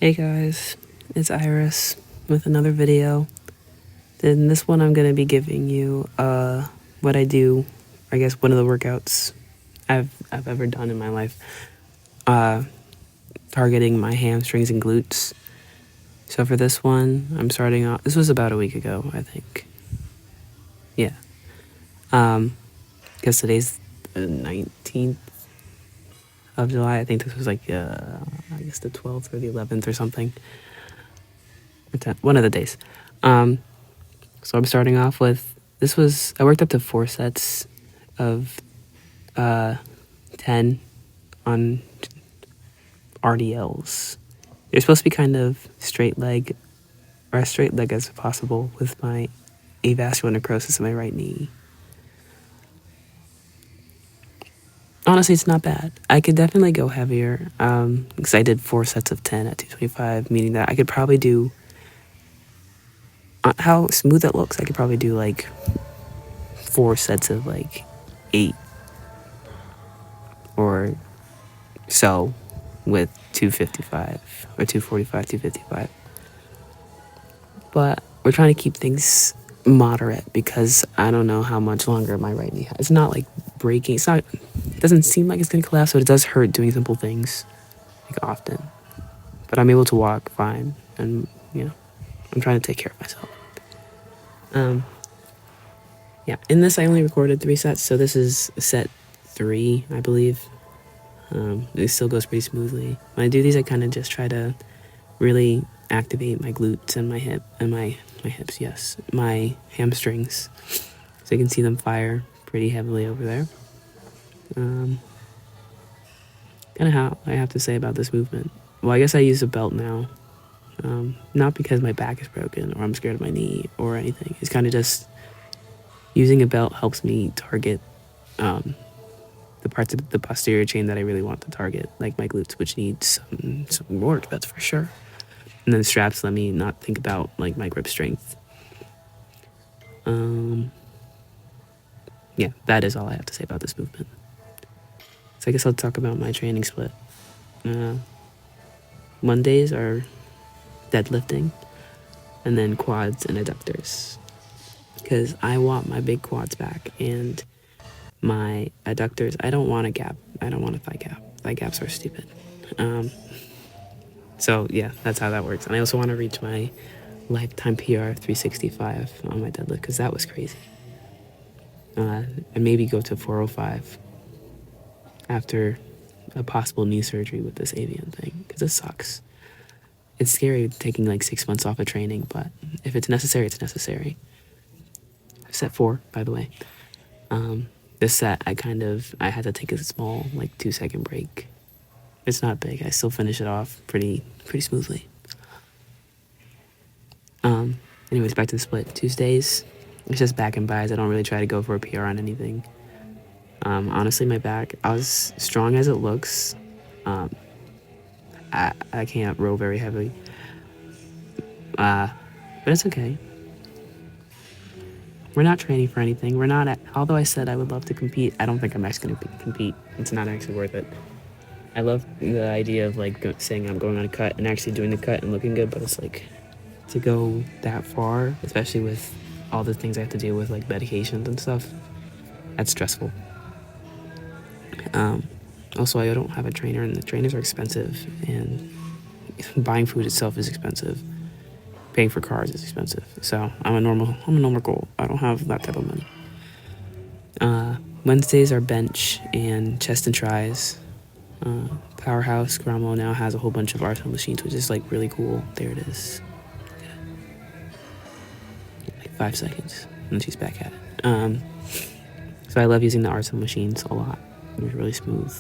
Hey guys, it's Iris with another video. In this one I'm going to be giving you what I do, I guess one of the workouts I've ever done in my life, targeting my hamstrings and glutes. So for this one, I'm starting off, this was about a week ago, I think. Yeah. Because today's the 19th of July. I think this was like, I guess the 12th or the 11th or something. Or 10th, one of the days. So I'm starting off with, I worked up to 4 sets of 10 on RDLs. They're supposed to be kind of straight leg, or as straight leg as possible with my avascular necrosis in my right knee. Honestly, it's not bad. I could definitely go heavier, because I did 4 sets of 10 at 225, meaning that I could probably do, how smooth it looks, I could probably do like 4 sets of like 8 or so with 255 or 245, 255. But we're trying to keep things moderate because I don't know how much longer my right knee has. It's not like breaking. It doesn't seem like it's going to collapse, but it does hurt doing simple things like often. But I'm able to walk fine, and I'm trying to take care of myself. Yeah, in this I only recorded 3 sets, so this is set 3, I believe. It still goes pretty smoothly. When I do these, I kind of just try to really activate my glutes and my hips, yes, my hamstrings, so you can see them fire pretty heavily over there. Kind of how I have to say about this movement. Well, I guess I use a belt now, not because my back is broken or I'm scared of my knee or anything. It's kind of just using a belt helps me target the parts of the posterior chain that I really want to target, like my glutes, which need some work, that's for sure. And then straps let me not think about like my grip strength. Yeah, that is all I have to say about this movement. So I guess I'll talk about my training split. Mondays are deadlifting, and then quads and adductors, because I want my big quads back, and my adductors, I don't want a gap. I don't want a thigh gap. Thigh gaps are stupid. So yeah, that's how that works. And I also want to reach my lifetime PR of 365 on my deadlift, because that was crazy. And maybe go to 405 after a possible knee surgery with this avian thing, because it sucks. It's scary taking like 6 months off of training, but if it's necessary, it's necessary. Set 4, by the way. This set, I had to take a small, like 2-second break. It's not big. I still finish it off pretty smoothly. Anyways, back to the split. Tuesdays, it's just back and buys. I don't really try to go for a PR on anything. Honestly, my back, as strong as it looks, I can't row very heavily. But it's okay. We're not training for anything. Although I said I would love to compete, I don't think I'm actually going to compete. It's not actually worth it. I love the idea of like saying I'm going on a cut and actually doing the cut and looking good, but it's like to go that far, especially with all the things I have to deal with, like medications and stuff, that's stressful. Also, I don't have a trainer, and the trainers are expensive, and buying food itself is expensive. Paying for cars is expensive. So I'm a normal goal. I don't have that type of money. Wednesdays are bench and chest and tries. Powerhouse Gramo now has a whole bunch of arsenal machines, which is like really cool. There it is. Like 5 seconds, and she's back at it. So I love using the arsenal machines a lot. They're really smooth.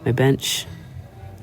My bench,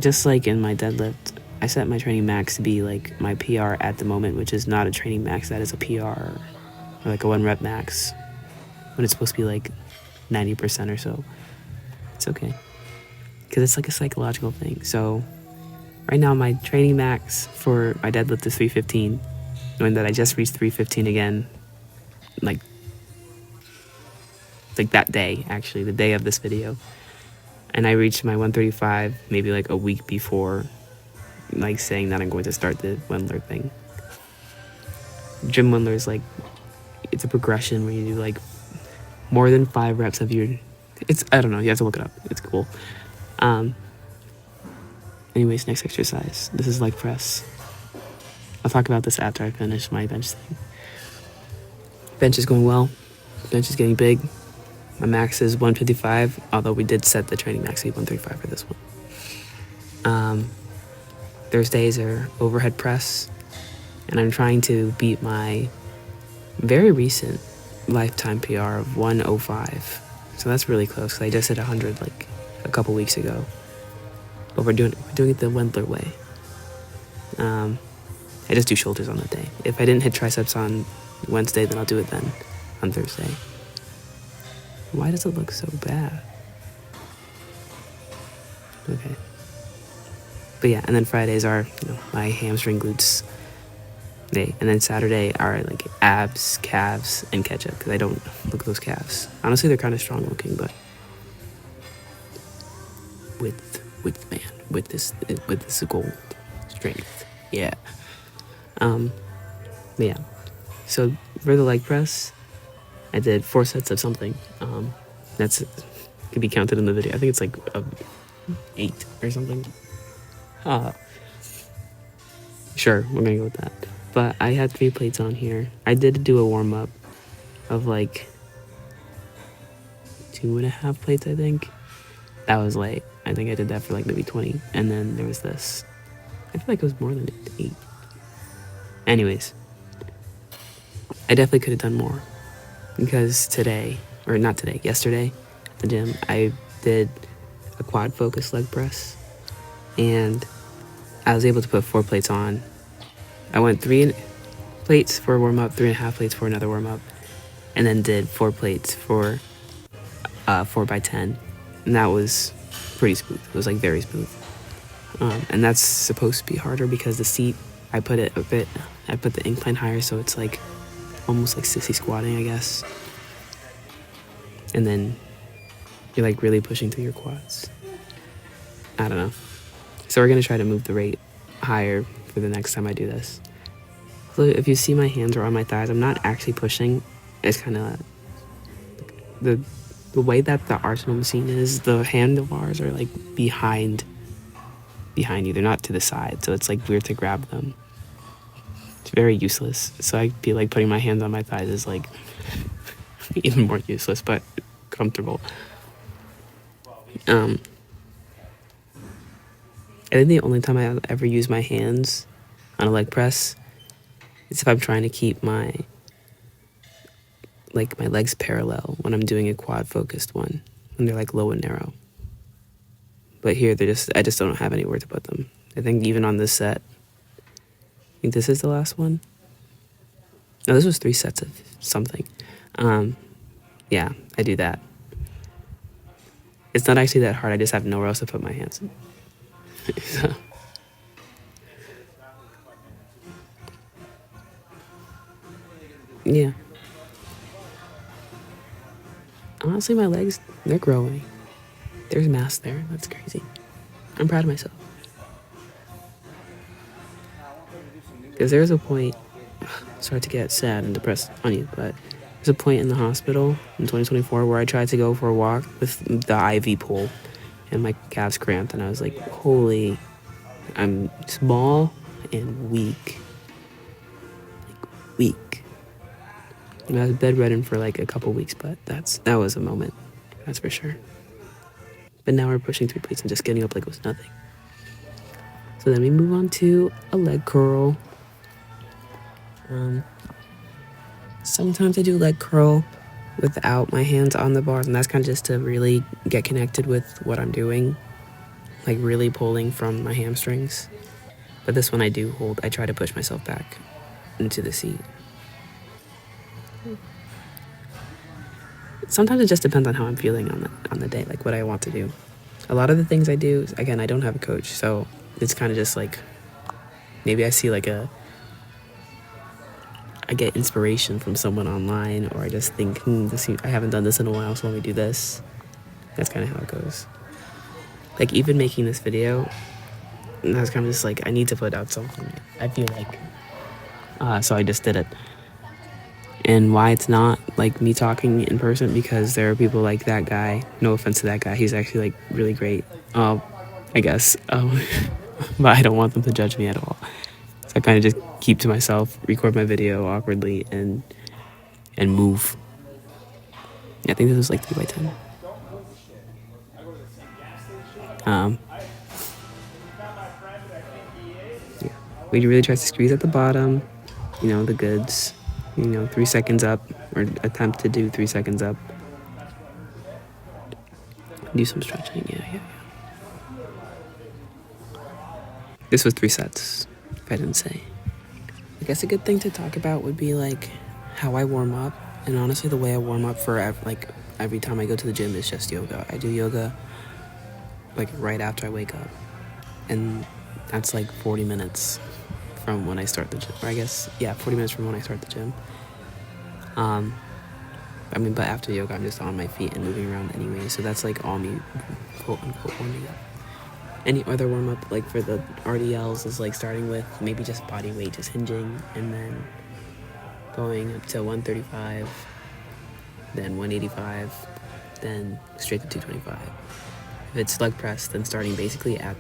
just like in my deadlift, I set my training max to be like my PR at the moment, which is not a training max, that is a PR, or like a 1 rep max, when it's supposed to be like 90% or so. It's okay, because it's like a psychological thing. So right now my training max for my deadlift is 315, knowing that I just reached 315 again, like that day, actually, the day of this video. And I reached my 135 maybe like a week before like saying that I'm going to start the Wendler thing. Gym Wendler is like, it's a progression where you do like more than 5 reps of your, it's, I don't know, you have to look it up. It's cool. Anyways, next exercise. This is leg press. I'll talk about this after I finish my bench thing. Bench is going well. Bench is getting big. My max is 155, although we did set the training max to 135 for this one. Thursdays are overhead press, and I'm trying to beat my very recent lifetime PR of 105. So that's really close, because I just hit 100 like a couple weeks ago. But we're doing it the Wendler way. I just do shoulders on that day. If I didn't hit triceps on Wednesday, then I'll do it then on Thursday. Why does it look so bad? Okay. But yeah, and then Fridays are, my hamstring glutes day. And then Saturday are like abs, calves, and ketchup, because I don't look at those calves. Honestly, they're kind of strong looking, but with this gold strength. Yeah. Yeah. So for the leg press, I did 4 sets of something. That's could be counted in the video. I think it's like 8 or something. Sure, we're gonna go with that. But I had 3 plates on here. I did do a warm up of like 2.5 plates, I think. That was late. I think I did that for like maybe 20. And then there was this. I feel like it was more than 8. Anyways, I definitely could have done more, because yesterday at the gym, I did a quad focus leg press, and I was able to put 4 plates on. I went 3 plates for a warm up, 3.5 plates for another warm up, and then did 4 plates for 4x10, and that was pretty smooth. It was like very smooth. And that's supposed to be harder because the seat, I put the incline higher, so it's like almost like sissy squatting, I guess. And then you're like really pushing through your quads. I don't know. So we're gonna try to move the rate higher for the next time I do this. So if you see my hands are on my thighs, I'm not actually pushing. It's kind of the way that the Arsenal machine is. The handlebars are like behind you. They're not to the side, so it's like weird to grab them. It's very useless. So I feel like putting my hands on my thighs is like even more useless, but comfortable. I think the only time I ever use my hands on a leg press is if I'm trying to keep my legs parallel when I'm doing a quad focused one, and they're like low and narrow. But here I just don't have anywhere to put them. I think even on this set, I think this is the last one. No, this was 3 sets of something. Yeah, I do that. It's not actually that hard. I just have nowhere else to put my hands. So. Yeah. Honestly, my legs, they're growing. There's mass there. That's crazy. I'm proud of myself. Because there's a point, sorry to get sad and depressed on you, but there's a point in the hospital in 2024 where I tried to go for a walk with the IV pole, and my calves cramped, and I was like, holy, I'm small and weak. Like, weak. And I was bedridden for like a couple weeks, but that was a moment. That's for sure. But now we're pushing 3 plates and just getting up like it was nothing. So then we move on to a leg curl. Sometimes I do leg curl without my hands on the bars, and that's kind of just to really get connected with what I'm doing, like really pulling from my hamstrings. But this one I do hold. I try to push myself back into the seat. Sometimes it just depends on how I'm feeling on the day, like what I want to do. A lot of the things I do, again, I don't have a coach, so it's kind of just like, maybe I see like I get inspiration from someone online, or I just think, I haven't done this in a while, so let me do this. That's kind of how it goes. Like even making this video, And I was kind of just like, I need to put out something, I feel like. So I just did it. And why it's not like me talking in person, because there are people like that guy, no offense to that guy, he's actually like really great, I guess, but I don't want them to judge me at all. So I kind of just keep to myself, record my video awkwardly, and move. Yeah, I think this was like 3x10. Yeah. We really try to squeeze at the bottom, you know, the goods, you know, 3 seconds up, or attempt to do 3 seconds up. Do some stretching, yeah. This was 3 sets, if I didn't say. I guess a good thing to talk about would be like how I warm up. And honestly, the way I warm up for every time I go to the gym is just yoga. I do yoga like right after I wake up, and that's like 40 minutes from when I start the gym. Or I guess, yeah, 40 minutes from when I start the gym. I mean, but after yoga, I'm just on my feet and moving around anyway. So that's like all me, quote unquote, warming up. Any other warm up, like for the RDLs, is like starting with maybe just body weight, just hinging, and then going up to 135, then 185, then straight to 225. If it's leg press, then starting basically at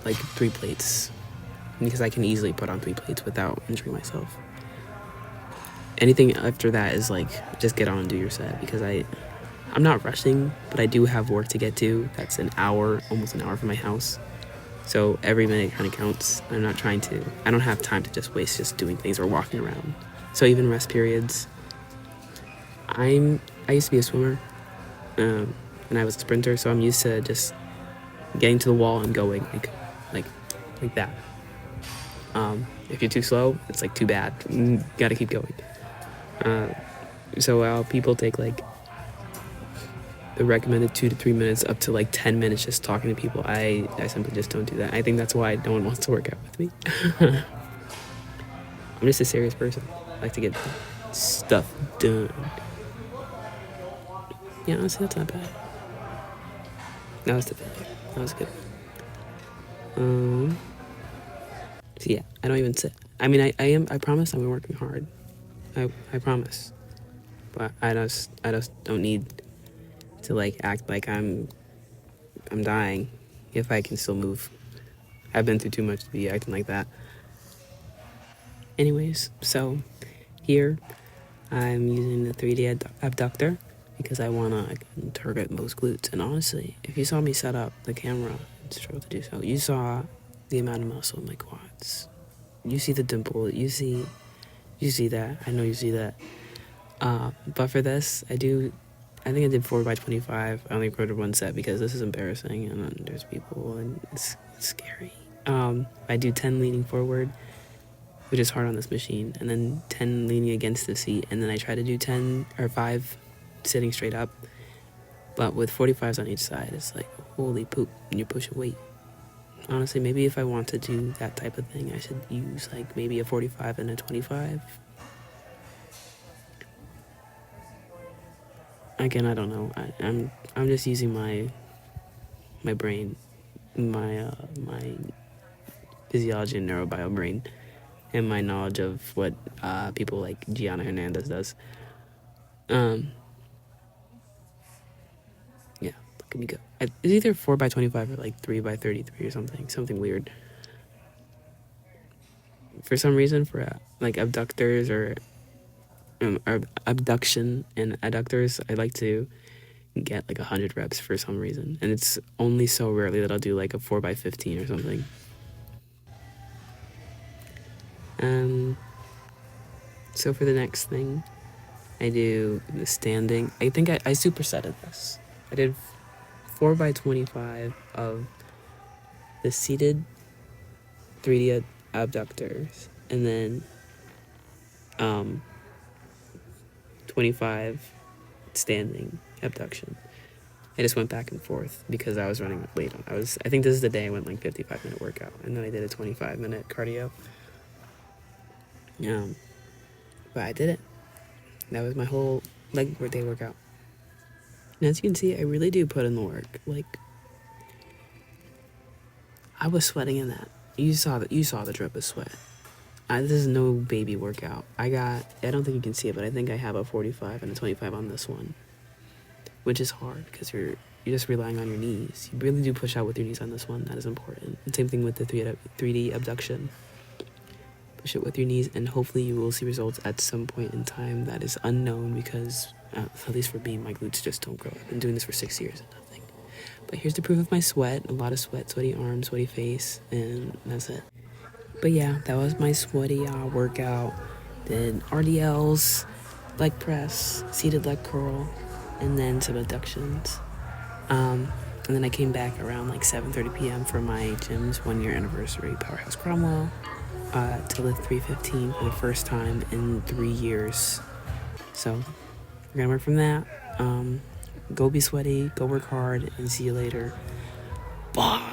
like 3 plates, because I can easily put on 3 plates without injuring myself. Anything after that is like, just get on and do your set, because I'm not rushing, but I do have work to get to. That's an hour, almost an hour from my house. So every minute kind of counts. I don't have time to just waste just doing things or walking around. So even rest periods. I used to be a swimmer, and I was a sprinter, so I'm used to just getting to the wall and going like that. If you're too slow, it's like too bad. You gotta keep going. So while people take like the recommended 2 to 3 minutes up to like 10 minutes just talking to people, I simply just don't do that. I think that's why no one wants to work out with me. I'm just a serious person. I like to get stuff done. Yeah, honestly, that's not bad. That was the failure. That was good. So yeah, I don't even sit. I mean, I promise I'm working hard. I promise. But I just don't need to like act like I'm dying if I can still move. I've been through too much to be acting like that. Anyways, so here I'm using the 3D abductor because I want to target most glutes. And honestly, if you saw me set up the camera and struggle to do so, you saw the amount of muscle in my quads. You see the dimple. You see that. I know you see that. But for this, I think I did 4x25. I only recorded 1 set because this is embarrassing and then there's people and it's scary. I do 10 leaning forward, which is hard on this machine, and then 10 leaning against the seat, and then I try to do 10 or 5 sitting straight up. But with 45s on each side, it's like, holy poop, and you're pushing weight. Honestly, maybe if I want to do that type of thing, I should use like maybe a 45 and a 25. Again, I don't know. I'm just using my brain, my physiology and neurobio brain, and my knowledge of what people like Gianna Hernandez does. Yeah, look at me go. It's either 4x25 or like 3x33 or something weird. For some reason, for like abductors or abduction and adductors, I like to get like 100 reps for some reason, and it's only so rarely that I'll do like a 4x15 or something. So for the next thing, I do the standing. I think I supersetted this. I did 4x25 of the seated 3D abductors, and then 25 standing abduction. I just went back and forth because I was running late on. I think this is the day I went like 55-minute workout, and then I did a 25-minute cardio. But I did it. That was my whole leg day workout. And as you can see, I really do put in the work. Like, I was sweating in that. You saw the drip of sweat. This is no baby workout. I don't think you can see it, but I think I have a 45 and a 25 on this one, which is hard because you're just relying on your knees. You really do push out with your knees on this one. That is important. And same thing with the 3D abduction. Push it with your knees, and hopefully you will see results at some point in time. That is unknown because, at least for me, my glutes just don't grow. I've been doing this for 6 years and nothing. But here's the proof of my sweat. A lot of sweat, sweaty arms, sweaty face, and that's it. But yeah, that was my sweaty workout. Did RDLs, leg press, seated leg curl, and then some abductions. And then I came back around like 7:30 p.m. for my gym's 1-year anniversary, Powerhouse Cromwell, to lift 315 for the first time in 3 years. So we're gonna work from that. Go be sweaty, go work hard, and see you later. Bye.